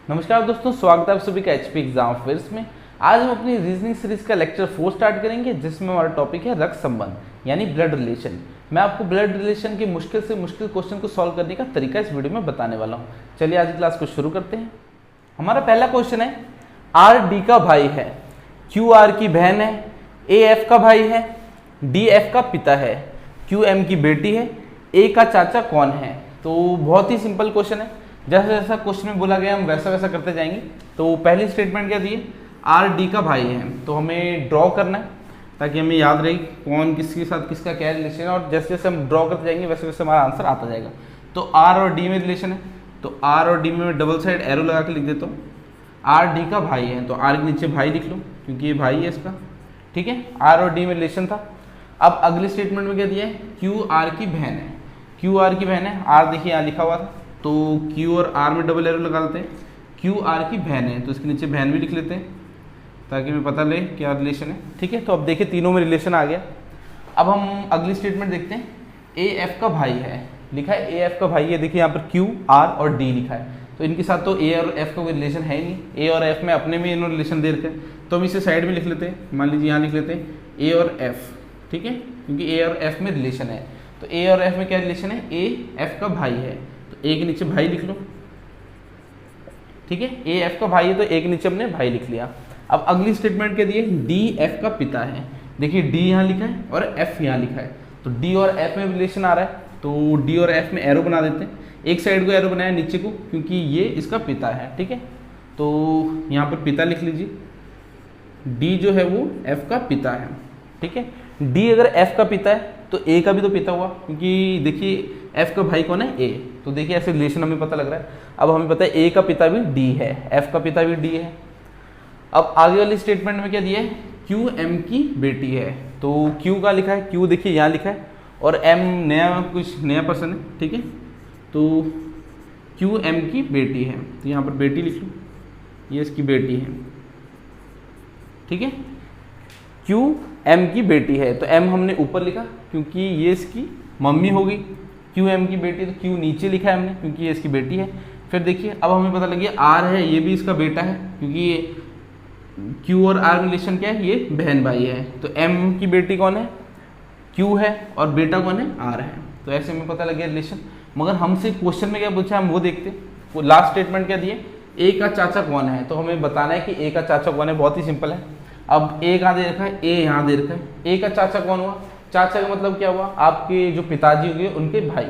नमस्कार दोस्तों, स्वागत है आप सभी का एचपी एग्जाम अफेयर्स में। आज हम अपनी रीजनिंग सीरीज का लेक्चर 4 स्टार्ट करेंगे, जिसमें हमारा टॉपिक है रक्त संबंध यानी ब्लड रिलेशन। मैं आपको ब्लड रिलेशन के मुश्किल से मुश्किल क्वेश्चन को सॉल्व करने का तरीका इस वीडियो में बताने वाला हूँ। चलिए आज की क्लास को शुरू करते हैं। हमारा पहला क्वेश्चन है, आर डी का भाई है, क्यू आर की बहन है, ए एफ का भाई है, डी एफ का पिता है, क्यू एम की बेटी है, ए का चाचा कौन है। तो बहुत ही सिंपल क्वेश्चन है, जैसा जैसा क्वेश्चन में बोला गया हम वैसा वैसा करते जाएंगे। तो पहली स्टेटमेंट क्या दिए, आर डी का भाई है, तो हमें ड्रॉ करना है ताकि हमें याद रहे कौन किसके साथ किसका क्या रिलेशन है, और जैसे जैसे हम ड्रॉ करते जाएंगे वैसे वैसे हमारा आंसर आता जाएगा। तो आर और डी में रिलेशन है, तो आर और डी में मैं डबल साइड एरो लगा के लिख देता हूँ। आर डी का भाई है तो आर के नीचे भाई लिख लो क्योंकि ये भाई है इसका, ठीक है। आर और डी में रिलेशन था। अब अगली स्टेटमेंट में क्या दिया है, क्यू आर की बहन है, क्यू आर की बहन है, आर देखिए यहाँ लिखा हुआ था तो क्यू और आर में डबल एरो लगा लेते हैं। क्यू आर की बहन है तो इसके नीचे बहन भी लिख लेते हैं ताकि हमें पता लगे क्या रिलेशन है, ठीक है। तो अब देखिए तीनों में रिलेशन आ गया। अब हम अगली स्टेटमेंट देखते हैं, ए एफ का भाई है, लिखा है ए एफ का भाई है, देखिए यहाँ पर क्यू आर और डी लिखा है, तो इनके साथ तो ए और एफ का कोई रिलेशन है ही नहीं। ए और एफ में अपने में इन्होंने रिलेशन दे रखे हैं, तो हम इसे साइड में लिख लेते हैं। मान लीजिए यहाँ लिख लेते हैं ए और एफ, ठीक है, क्योंकि ए और एफ में रिलेशन है। तो ए और एफ में क्या रिलेशन है, ए एफ का भाई है तो ए के नीचे भाई लिख लो, ठीक है। ए एफ का भाई है तो ए के नीचे हमने भाई लिख लिया। अब अगली स्टेटमेंट क्या दी है, डी एफ का पिता है, देखिए डी यहाँ लिखा है और एफ यहाँ लिखा है, तो डी और एफ में रिलेशन आ रहा है तो डी और एफ में एरो बना देते हैं। एक साइड को एरो बनाया नीचे को क्योंकि ये इसका पिता है, ठीक है। तो यहाँ पर पिता लिख लीजिए, डी जो है वो एफ का पिता है, ठीक है। डी अगर एफ का पिता है तो ए का भी तो पिता हुआ, क्योंकि देखिए एफ का भाई कौन है, ए, तो देखिए ऐसे रिलेशन हमें पता लग रहा है। अब हमें पता है ए का पिता भी डी है, एफ का पिता भी डी है। अब आगे वाली स्टेटमेंट में क्या दिया है, क्यू एम की बेटी है, तो क्यू का लिखा है, क्यू देखिए यहाँ लिखा है और एम नया कुछ नया पर्सन है, ठीक है। तो क्यू एम की बेटी है तो यहाँ पर बेटी लिख लो, ये इसकी बेटी है, ठीक है। क्यू एम की बेटी है तो एम हमने ऊपर लिखा क्योंकि ये इसकी मम्मी होगी, क्यू एम की बेटी, तो क्यू नीचे लिखा है हमने क्योंकि ये इसकी बेटी है। फिर देखिए अब हमें पता लग गया आर है, ये भी इसका बेटा है क्योंकि ये क्यू और आर रिलेशन क्या है, ये बहन भाई है। तो एम की बेटी कौन है, क्यू है, और बेटा कौन है, आर है। तो ऐसे हमें पता लग गया रिलेशन। मगर हमसे क्वेश्चन में क्या पूछा हम वो देखते। वो लास्ट स्टेटमेंट क्या दिए, ए का चाचा कौन है, तो हमें बताना है कि ए का चाचा कौन है। बहुत ही सिंपल है। अब ए कहाँ दे रखा है, ए यहाँ दे रखा है, ए का चाचा कौन हुआ, चाचा का मतलब क्या हुआ, आपके जो पिताजी होंगे उनके भाई।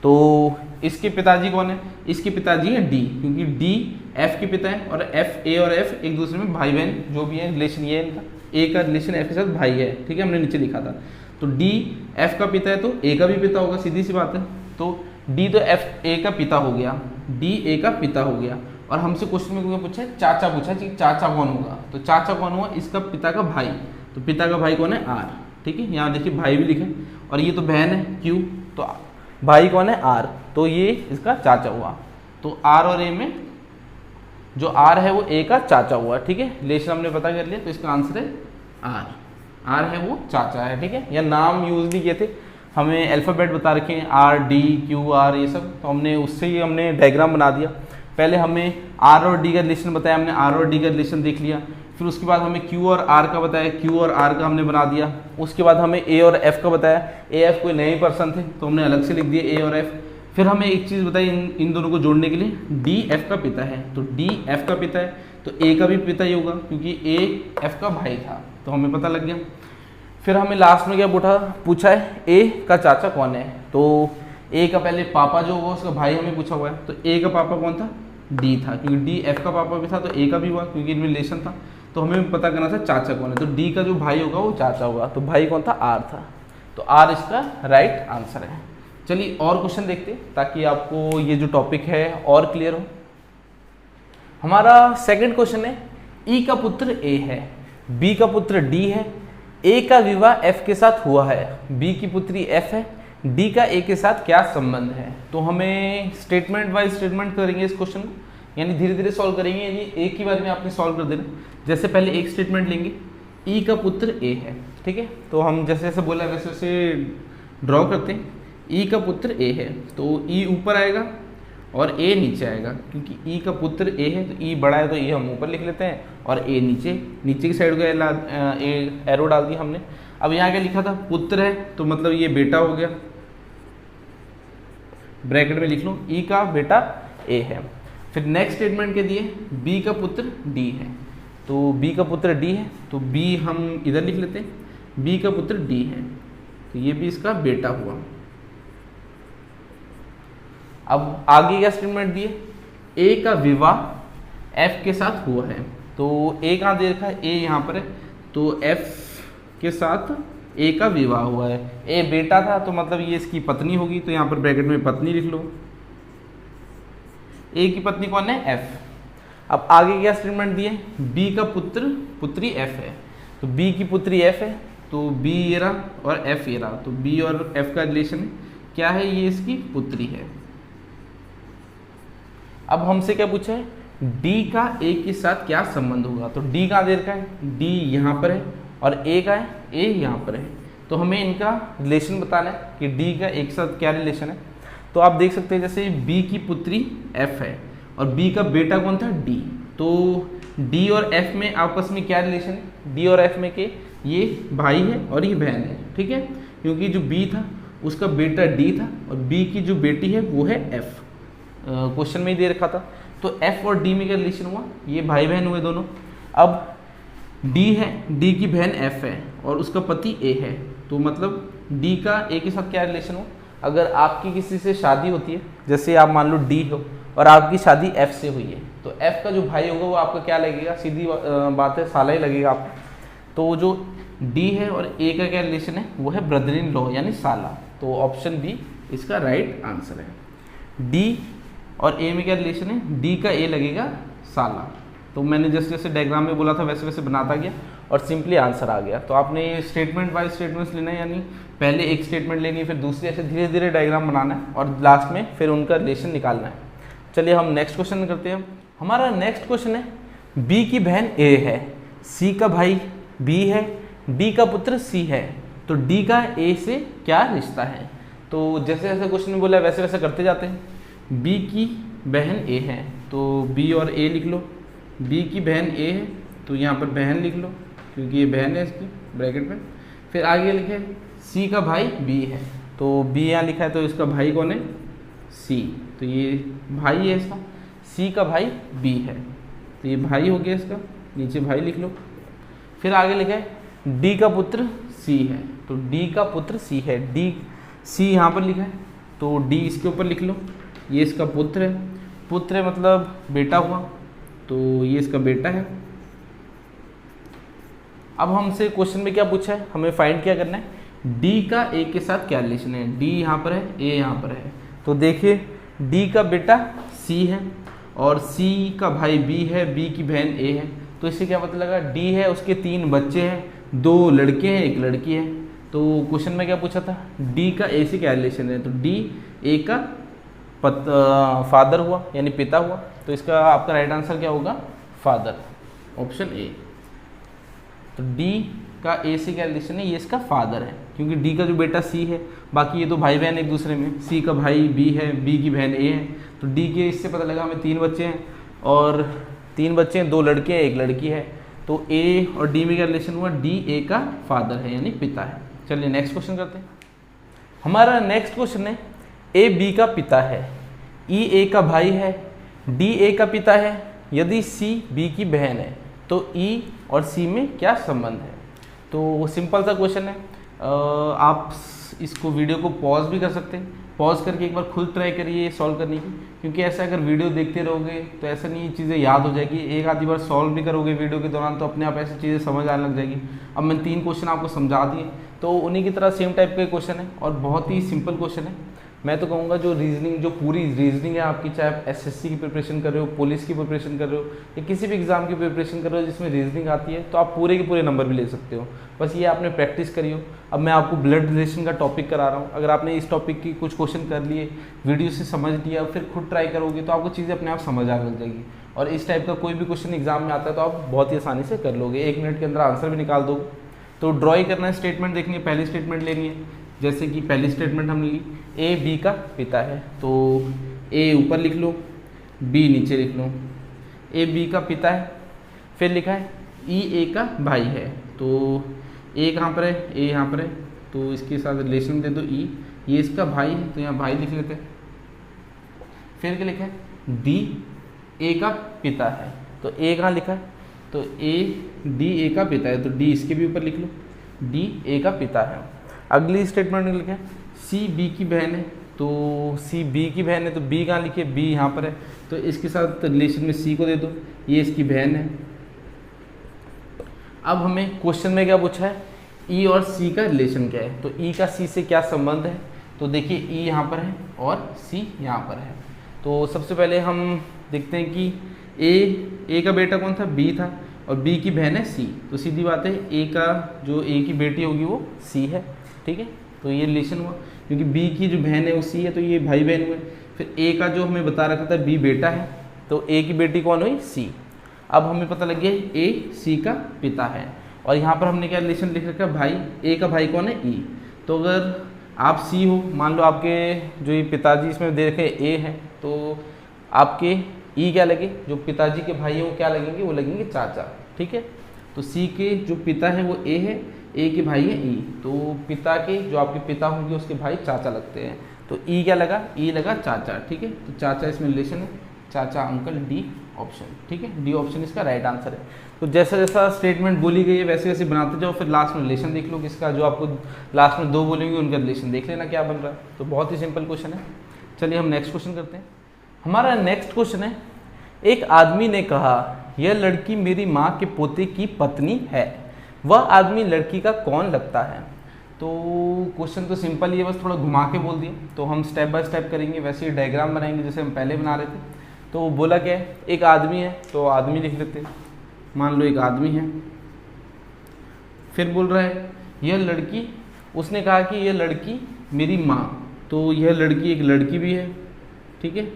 तो इसके पिताजी कौन है, इसके पिताजी है डी, क्योंकि डी एफ के पिता है और एफ, ए और एफ एक दूसरे में भाई बहन जो भी है रिलेशन, ये इनका ए का रिलेशन एफ के साथ भाई है, ठीक है, हमने नीचे लिखा था। तो डी एफ का पिता है तो ए का भी पिता होगा, सीधी सी बात है। तो डी तो एफ ए का पिता हो गया, डी ए का पिता हो गया। और हमसे क्वेश्चन में क्या पूछा है, चाचा पूछा है, चाचा कौन होगा, तो चाचा कौन हुआ, इसका पिता का भाई, तो पिता का भाई कौन है, आर, ठीक है। यहाँ देखिए भाई भी लिखे, और ये तो बहन है क्यू, तो भाई कौन है, आर, तो ये इसका चाचा हुआ। तो आर और ए में जो आर है वो ए का चाचा हुआ, ठीक है। रिलेशन हमने पता कर लिया, तो इसका आंसर है आर, आर है वो चाचा है, ठीक है। या नाम यूज नहीं किए थे, हमें अल्फ़ाबेट बता रखे हैं आर डी क्यू आर ये सब, तो हमने उससे ही हमने डायग्राम बना दिया। पहले हमें आर और डी का रिलेशन बताया, हमने आर और डी का रिलेशन देख लिया। फिर उसके बाद हमें क्यू और आर का बताया, क्यू और आर का हमने बना दिया। उसके बाद हमें ए और एफ का बताया, ए एफ कोई नए पर्सन थे तो हमने अलग से लिख दिए ए और एफ। फिर हमें एक चीज़ बताई इन दोनों को जोड़ने के लिए, डी एफ का पिता है, तो डी एफ का पिता है तो ए का भी पिता ही होगा क्योंकि ए एफ का भाई था, तो हमें पता लग गया। फिर हमें लास्ट में क्या पूछा है, ए का चाचा कौन है, तो ए का पहले पापा जो होगा उसका भाई हमें पूछा हुआ है, तो ए का पापा कौन था, डी था, क्योंकि डी एफ का पापा भी था तो ए का भी हुआ क्योंकि इनमें रिलेशन था। तो हमें पता करना था चाचा कौन है, तो डी का जो भाई होगा वो चाचा होगा, तो भाई कौन था, आर था, तो आर इसका राइट आंसर है। चलिए और क्वेश्चन देखते हैं ताकि आपको ये जो टॉपिक है और क्लियर हो। हमारा सेकंड क्वेश्चन है, ई का पुत्र ए है, बी का पुत्र डी है, ए का विवाह एफ के साथ हुआ है, बी की पुत्री एफ है, डी का ए के साथ क्या संबंध है। तो हमें स्टेटमेंट वाइज स्टेटमेंट करेंगे इस क्वेश्चन को, यानी धीरे धीरे सॉल्व करेंगे, यानी एक ही बार में आपने सॉल्व कर देना। जैसे पहले एक स्टेटमेंट लेंगे, ई का पुत्र ए है, ठीक है, तो हम जैसे जैसे बोला वैसे वैसे ड्रॉ करते हैं। ई का पुत्र ए है तो ई ऊपर आएगा और ए नीचे आएगा, क्योंकि ई का पुत्र ए है तो ई बड़ा है तो ई हम ऊपर लिख लेते हैं और ए नीचे, नीचे की साइड को एरो डाल दिया हमने। अब यहाँ क्या लिखा था, पुत्र है तो मतलब ये बेटा हो गया, ब्रैकेट में लिख लो ई का बेटा ए है। फिर नेक्स्ट स्टेटमेंट के दिए बी का पुत्र डी है, तो बी का पुत्र डी है तो बी हम इधर लिख लेते हैं, बी का पुत्र डी है तो ये भी इसका बेटा हुआ। अब आगे क्या स्टेटमेंट दिए, ए का विवाह एफ के साथ हुआ है, तो ए कहाँ दे रखा है, ए यहाँ पर है तो एफ के साथ ए का विवाह हुआ है। ए बेटा था तो मतलब ये इसकी पत्नी होगी, तो यहाँ पर ब्रैकेट में पत्नी लिख लो। ए की पत्नी कौन है, एफ। अब आगे क्या स्टेटमेंट दिए, बी का पुत्र पुत्री एफ है, तो बी की पुत्री एफ है तो बी ये रहा और एफ ये रहा, तो बी और एफ का रिलेशन है क्या है, ये इसकी पुत्री है। अब हमसे क्या पूछा है, डी का ए के साथ क्या संबंध होगा, तो डी कहाँ दे रखा है, डी यहाँ पर है और ए का है, ए यहाँ पर है, तो हमें इनका रिलेशन बताना है कि डी का एक साथ क्या रिलेशन है। तो आप देख सकते हैं जैसे बी की पुत्री एफ है और बी का बेटा कौन था, डी, तो डी और एफ में आपस में क्या रिलेशन है, डी और एफ में के ये भाई है और ये बहन है, ठीक है, क्योंकि जो बी था उसका बेटा डी था और बी की जो बेटी है वो है एफ, क्वेश्चन में ही दे रखा था। तो एफ और डी में क्या रिलेशन हुआ, ये भाई बहन हुए दोनों। अब डी है, डी की बहन एफ है और उसका पति ए है, तो मतलब डी का ए के साथ क्या रिलेशन हो, अगर आपकी किसी से शादी होती है, जैसे आप मान लो डी हो और आपकी शादी एफ से हुई है, तो एफ का जो भाई होगा वो आपका क्या लगेगा, सीधी बात है साला ही लगेगा आपको। तो जो डी है और ए का क्या रिलेशन है, वो है ब्रदर इन लॉ यानी साला, तो ऑप्शन बी इसका राइट आंसर है। डी और ए में क्या रिलेशन है, डी का ए लगेगा साला, तो मैंने जैसे जैसे डायग्राम में बोला था वैसे वैसे बनाता गया और सिंपली आंसर आ गया। तो आपने स्टेटमेंट वाइज स्टेटमेंट्स लेना है, यानी पहले एक स्टेटमेंट लेनी है फिर दूसरी, ऐसे धीरे धीरे डायग्राम बनाना है और लास्ट में फिर उनका रिलेशन निकालना है। चलिए हम नेक्स्ट क्वेश्चन करते हैं। हमारा नेक्स्ट क्वेश्चन है, बी की बहन ए है, सी का भाई बी है, डी का पुत्र सी है, तो डी का ए से क्या रिश्ता है। तो जैसे जैसे क्वेश्चन में बोला वैसे वैसे करते जाते हैं। बी की बहन ए है तो बी और ए लिख लो, बी की बहन ए है तो यहाँ पर बहन लिख लो क्योंकि ये बहन है इसकी, ब्रैकेट में। फिर आगे लिखे सी का भाई बी है, तो बी यहाँ लिखा है तो इसका भाई कौन है, सी, तो ये भाई है इसका, सी का भाई बी है तो ये भाई हो गया इसका, नीचे भाई लिख लो। फिर आगे लिखा है डी का पुत्र सी है, तो डी का पुत्र सी है, डी सी यहाँ पर लिखा है तो डी इसके ऊपर लिख लो, ये इसका पुत्र है, पुत्र है मतलब बेटा हुआ, तो ये इसका बेटा है। अब हमसे क्वेश्चन में क्या पूछा है, हमें फाइंड क्या करना है, डी का ए के साथ क्या रिलेशन है, डी यहाँ पर है, ए यहाँ पर है, तो देखिए डी का बेटा सी है और सी का भाई बी है, बी की बहन ए है, तो इससे क्या पता लगा, डी है उसके 3 बच्चे हैं, 2 लड़के हैं 1 लड़की है। तो क्वेश्चन में क्या पूछा था, डी का ए से क्या रिलेशन है, तो डी ए का फादर हुआ यानी पिता हुआ, तो इसका आपका राइट आंसर क्या होगा, फादर, ऑप्शन ए। तो डी का ए से क्या रिलेशन है, ये इसका फादर है क्योंकि डी का जो बेटा सी है, बाकी ये तो भाई बहन एक दूसरे में, सी का भाई बी है, बी की बहन ए है, तो डी के इससे पता लगा हमें 3 बच्चे हैं और 3 बच्चे हैं, 2 लड़के हैं 1 लड़की है, तो ए और डी में क्या रिलेशन हुआ, डी ए का फादर है यानी पिता है। चलिए नेक्स्ट क्वेश्चन करते हैं। हमारा नेक्स्ट क्वेश्चन है, ए बी का पिता है, ई ए का भाई है, डी ए का पिता है, यदि सी बी की बहन है तो ई और सी में क्या संबंध है। तो सिंपल सा क्वेश्चन है, आप इसको वीडियो को पॉज भी कर सकते हैं, पॉज करके एक बार खुद ट्राई करिए सॉल्व करने की, क्योंकि ऐसा अगर वीडियो देखते रहोगे तो ऐसा नहीं चीज़ें याद हो जाएगी, एक आधी बार सॉल्व भी करोगे वीडियो के दौरान तो अपने आप ऐसी चीज़ें समझ आने लग जाएगी। अब मैंने 3 क्वेश्चन आपको समझा दिए, तो उन्हीं की तरह सेम टाइप के क्वेश्चन है और बहुत ही सिंपल क्वेश्चन है। मैं तो कहूँगा जो रीजनिंग, जो पूरी रीजनिंग है आपकी, चाहे आप एसएससी की प्रिपरेशन कर रहे हो, पुलिस की प्रिपरेशन कर रहे हो या किसी भी एग्जाम की प्रिपरेशन कर रहे हो जिसमें रीजनिंग आती है, तो आप पूरे के पूरे नंबर भी ले सकते हो, बस ये आपने प्रैक्टिस करी हो। अब मैं आपको ब्लड रिलेशन का टॉपिक करा रहा हूँ, अगर आपने इस टॉपिक की कुछ क्वेश्चन कर लिए, वीडियो से समझ लिया, फिर खुद ट्राई करोगे तो आपको चीज़ें अपने आप समझ आने लग जाएगी और इस टाइप का कोई भी क्वेश्चन एग्जाम में आता है तो आप बहुत ही आसानी से कर लोगे, 1 मिनट के अंदर आंसर भी निकाल दोगे। तो ड्रॉ ही करना है, स्टेटमेंट देखनी है, पहली स्टेटमेंट लेनी है, जैसे कि पहली स्टेटमेंट हमने ली, ए बी का पिता है, तो ए ऊपर लिख लो, बी नीचे लिख लो। ए बी का पिता है, फिर लिखा है ई ए का भाई है। तो ए कहाँ पर है, ए यहाँ पर है, तो इसके साथ रिलेशन दे दो ई, ये इसका भाई है तो यहाँ भाई लिख लेते हैं। फिर क्या लिखा है, डी ए का पिता है, तो ए कहाँ लिखा है, तो ए डी ए का पिता है, तो डी इसके भी ऊपर लिख लो, डी ए का पिता है। अगली स्टेटमेंट में लिखा है सी बी की बहन है, तो सी बी की बहन है, तो बी कहाँ लिखी है, बी यहाँ पर है, तो इसके साथ रिलेशन में सी को दे दो, ये इसकी बहन है। अब हमें क्वेश्चन में क्या पूछा है, ई और सी का रिलेशन क्या है, तो ई का सी से क्या संबंध है, तो देखिए ई यहाँ पर है और सी यहाँ पर है। तो सबसे पहले हम देखते हैं कि ए का बेटा कौन था, बी था, और बी की बहन है सी, तो सीधी बात है ए का जो ए की बेटी होगी वो सी है, ठीक है। तो ये रिलेशन हुआ, क्योंकि बी की जो बहन है वो सी है, तो ये भाई बहन हुए। फिर ए का जो हमें बता रखा था बी बेटा है, तो ए की बेटी कौन हुई, सी। अब हमें पता लग गया ए सी का पिता है, और यहाँ पर हमने क्या रिलेशन लिख रखा है, भाई, ए का भाई कौन है, ई। तो अगर आप सी हो, मान लो आपके जो ये पिताजी इसमें दे रखे ए है, तो आपके ई क्या लगे, जो पिताजी के भाई हैं वो क्या लगेंगे, वो लगेंगे चाचा, ठीक है। तो सी के जो पिता है वो ए है, ए के भाई है ई, तो पिता के जो आपके पिता होंगे उसके भाई चाचा लगते हैं, तो ई क्या लगा, ई लगा चाचा, ठीक है। तो चाचा इसमें रिलेशन है, चाचा अंकल, डी ऑप्शन, ठीक है, डी ऑप्शन इसका राइट आंसर है। तो जैसा जैसा स्टेटमेंट बोली गई है वैसे वैसे बनाते जाओ, फिर लास्ट में रिलेशन देख लो किसका, जो आपको लास्ट में दो बोलेंगे उनका रिलेशन देख लेना क्या बन रहा है। तो बहुत ही सिंपल क्वेश्चन है। चलिए हम नेक्स्ट क्वेश्चन करते हैं। हमारा नेक्स्ट क्वेश्चन है, एक आदमी ने कहा यह लड़की मेरी माँ के पोते की पत्नी है, वह आदमी लड़की का कौन लगता है। तो क्वेश्चन तो सिंपल ही है, बस थोड़ा घुमा के बोल दिया। तो हम स्टेप बाय स्टेप करेंगे, वैसे ही डायग्राम बनाएंगे जैसे हम पहले बना रहे थे। तो बोला क्या है, एक आदमी है, तो आदमी लिख लेते हैं, मान लो एक आदमी है। फिर बोल रहा है यह लड़की, उसने कहा कि यह लड़की मेरी माँ, तो यह लड़की एक लड़की भी है, ठीक है,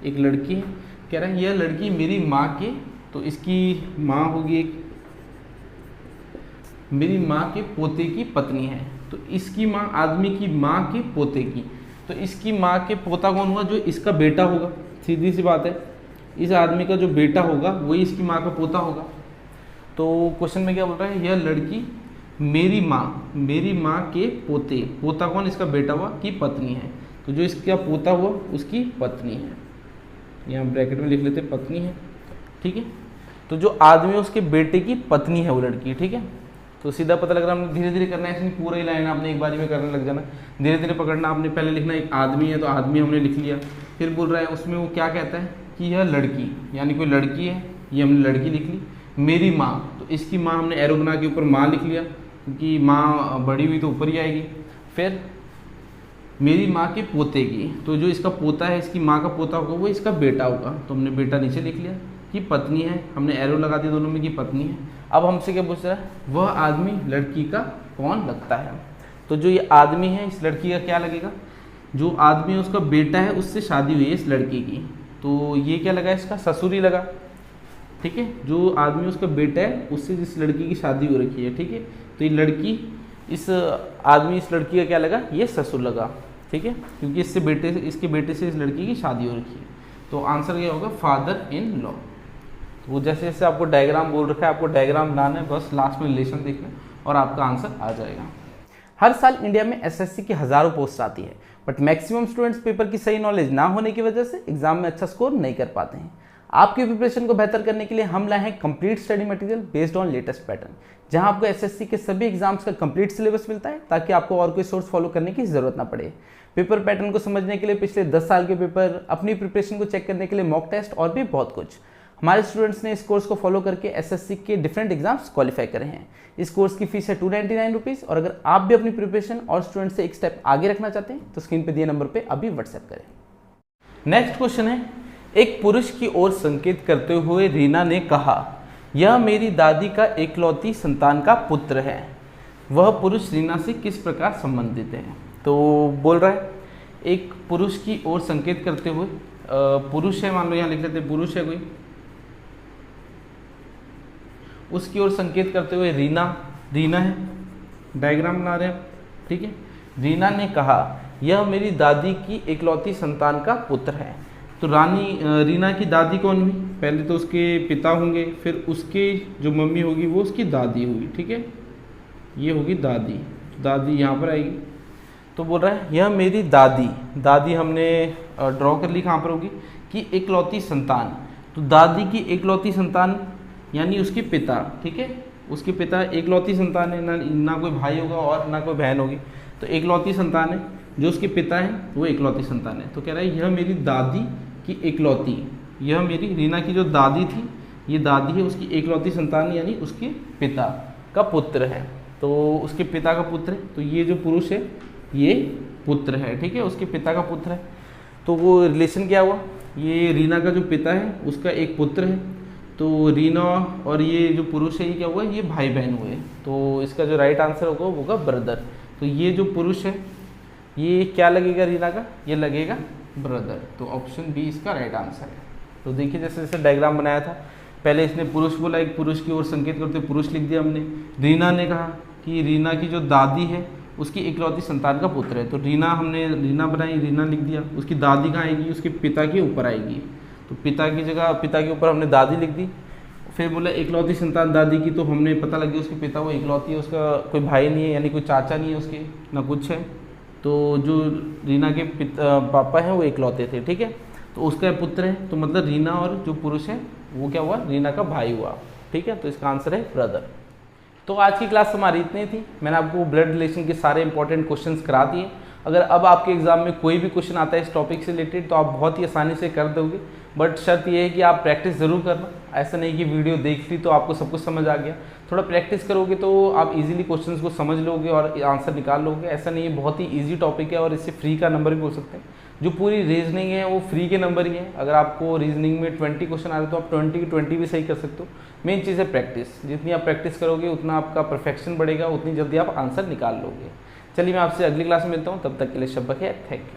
एक लड़की है। कह रहा है यह लड़की मेरी माँ के, तो इसकी माँ होगी एक, मेरी माँ के पोते की पत्नी है, तो इसकी माँ आदमी की माँ के पोते की, तो इसकी माँ के पोता कौन हुआ, जो इसका बेटा होगा। सीधी सी बात है, इस आदमी का जो बेटा होगा वही इसकी माँ का पोता होगा। तो क्वेश्चन में क्या बोल रहा है, यह लड़की मेरी माँ के पोते, पोता कौन, इसका बेटा हुआ, की पत्नी है, तो जो इसका पोता हुआ उसकी पत्नी है, यहाँ ब्रैकेट में लिख लेते पत्नी है, ठीक है। तो जो आदमी है उसके बेटे की पत्नी है वो लड़की, ठीक है। तो सीधा पता लग रहा है, हमने धीरे धीरे करना है, ऐसे नहीं पूरा ही लाइन आपने एक बारी में करने लग जाना, धीरे धीरे पकड़ना। आपने पहले लिखना एक आदमी है, तो आदमी हमने लिख लिया। फिर बोल रहा है उसमें वो क्या कहता है कि यह लड़की, यानी कोई लड़की है, ये हमने लड़की लिख ली। मेरी माँ, तो इसकी माँ हमने एरो बना के ऊपर माँ लिख लिया, क्योंकि माँ बड़ी हुई तो ऊपर ही आएगी। फिर मेरी माँ के पोते की, तो जो इसका पोता है, इसकी माँ का पोता होगा वो इसका बेटा होगा, तो हमने बेटा नीचे लिख लिया। कि पत्नी है, हमने एरो लगा दिया दोनों में कि पत्नी है। अब हमसे क्या पूछ रहा है, वह आदमी लड़की का कौन लगता है। तो जो ये आदमी है इस लड़की का क्या लगेगा, जो आदमी है उसका बेटा है, उससे शादी हुई है इस लड़की की, तो ये क्या लगा, इसका ससुर ही लगा, ठीक है। जो आदमी उसका बेटा है उससे जिस लड़की की शादी हो रखी है, ठीक है, तो ये लड़की, इस आदमी इस लड़की का क्या लगा, ये ससुर लगा, ठीक है, क्योंकि इसके बेटे से इस लड़की की शादी हो रखी है। तो आंसर क्या होगा, फादर इन लॉ। तो जैसे जैसे आपको डायग्राम बोल रखा है, आपको डायग्राम बनाना है, बस लास्ट में रिलेशन देखना और आपका आंसर आ जाएगा। हर साल इंडिया में एसएससी की हज़ारों पोस्ट आती है, बट मैक्सिमम स्टूडेंट्स पेपर की सही नॉलेज ना होने की वजह से एग्जाम में अच्छा स्कोर नहीं कर पाते हैं। आपकी प्रिपरेशन को बेहतर करने के लिए हम लाए हैं complete study material based on latest pattern, जहां आपको एसएससी के सभी एग्जाम्स का कंप्लीट सिलेबस मिलता है, ताकि आपको और कोई सोर्स फॉलो करने की जरूरत ना पड़े। पेपर पैटर्न को समझने के लिए पिछले 10 साल के पेपर, अपनी प्रिपरेशन को चेक करने के लिए मॉक टेस्ट और भी बहुत कुछ। हमारे स्टूडेंट्स ने इस कोर्स को फॉलो करके एसएससी के डिफरेंट एग्जाम्स क्वालिफाई करे हैं। इस कोर्स की फीस है 299 रुपीज़, और अगर आप भी अपनी प्रिपरेशन और स्टूडेंट से एक स्टेप आगे रखना चाहते हैं तो स्क्रीन पे दिए नंबर पे अभी व्हाट्सएप करें। नेक्स्ट क्वेश्चन है, एक पुरुष की ओर संकेत करते हुए रीना ने कहा, यह मेरी दादी का इकलौती संतान का पुत्र है। वह पुरुष रीना से किस प्रकार संबंधित है। तो बोल रहा है एक पुरुष की ओर संकेत करते हुए, पुरुष है, मान लो यहाँ लिख लेते हैं पुरुष है कोई, उसकी ओर संकेत करते हुए रीना है, डायग्राम बना रहे हैं, ठीक है। रीना ने कहा यह मेरी दादी की इकलौती संतान का पुत्र है। तो रीना की दादी कौन हुई? पहले तो उसके पिता होंगे, फिर उसके जो मम्मी होगी वो उसकी दादी होगी, ठीक है, ये होगी दादी। दादी यहाँ पर आएगी। तो बोल रहा है यह मेरी दादी, दादी हमने ड्रॉ कर ली, कहाँ पर होगी कि इकलौती संतान। तो दादी की इकलौती संतान यानी उसके पिता, ठीक है, उसके पिता इकलौती संतान है, ना कोई भाई होगा और ना कोई बहन होगी, तो इकलौती संतान है, जो उसके पिता हैं वो इकलौती संतान है। तो कह रहा है यह मेरी दादी की इकलौती, यह मेरी रीना की जो दादी थी, ये दादी है, उसकी इकलौती संतान यानी उसके पिता का पुत्र है। तो उसके पिता का पुत्र है, तो ये जो पुरुष है ये पुत्र है, ठीक है, उसके पिता का पुत्र है। तो वो रिलेशन क्या हुआ, ये रीना का जो पिता है उसका एक पुत्र है, तो रीना और ये जो पुरुष है ये क्या हुआ, ये भाई बहन हुए। तो इसका जो राइट आंसर होगा वो होगा ब्रदर। तो ये जो पुरुष है ये क्या लगेगा रीना का, ये लगेगा ब्रदर। तो ऑप्शन बी इसका राइट आंसर है। तो देखिए जैसे जैसे डायग्राम बनाया था, पहले इसने पुरुष बोला, एक पुरुष की ओर संकेत करते पुरुष लिख दिया हमने। रीना ने कहा कि रीना की जो दादी है उसकी इकलौती संतान का पुत्र है, तो हमने रीना बनाई, रीना लिख दिया। उसकी दादी कहाँ आएगी, उसके पिता के ऊपर आएगी, तो पिता की जगह पिता के ऊपर हमने दादी लिख दी। फिर बोला इकलौती संतान दादी की, तो हमने पता लग गया उसके पिता वो इकलौती है, उसका कोई भाई नहीं है, यानी कोई चाचा नहीं है उसके, ना कुछ है। तो जो रीना के पापा हैं वो इकलौते थे, ठीक है, तो उसका पुत्र है, तो मतलब रीना और जो पुरुष है वो क्या हुआ, रीना का भाई हुआ, ठीक है। तो इसका आंसर है ब्रदर। तो आज की क्लास हमारी इतनी थी। मैंने आपको ब्लड रिलेशन के सारे इंपॉर्टेंट क्वेश्चंस करा दिए। अगर अब आपके एग्जाम में कोई भी क्वेश्चन आता है इस टॉपिक से रिलेटेड तो आप बहुत ही आसानी से कर दोगे, बट शर्त यह है कि आप प्रैक्टिस ज़रूर करना। ऐसा नहीं कि वीडियो देख ली तो आपको सब कुछ समझ आ गया, थोड़ा प्रैक्टिस करोगे तो आप इजीली क्वेश्चंस को समझ लोगे और आंसर निकाल लोगे। ऐसा नहीं है, बहुत ही ईजी टॉपिक है और इससे फ्री का नंबर भी बोल सकते हैं। जो पूरी रीजनिंग है वो फ्री के नंबर ही है। अगर आपको रीजनिंग में 20 क्वेश्चन आ रहे तो आप 20 की 20 भी सही कर सकते हो। मेन चीज़ है प्रैक्टिस, जितनी आप प्रैक्टिस करोगे उतना आपका परफेक्शन बढ़ेगा, उतनी जल्दी आप आंसर निकाल लोगे। चलिए मैं आपसे अगली क्लास में मिलता हूँ, तब तक के लिए शब्बा खैर, थैंक यू।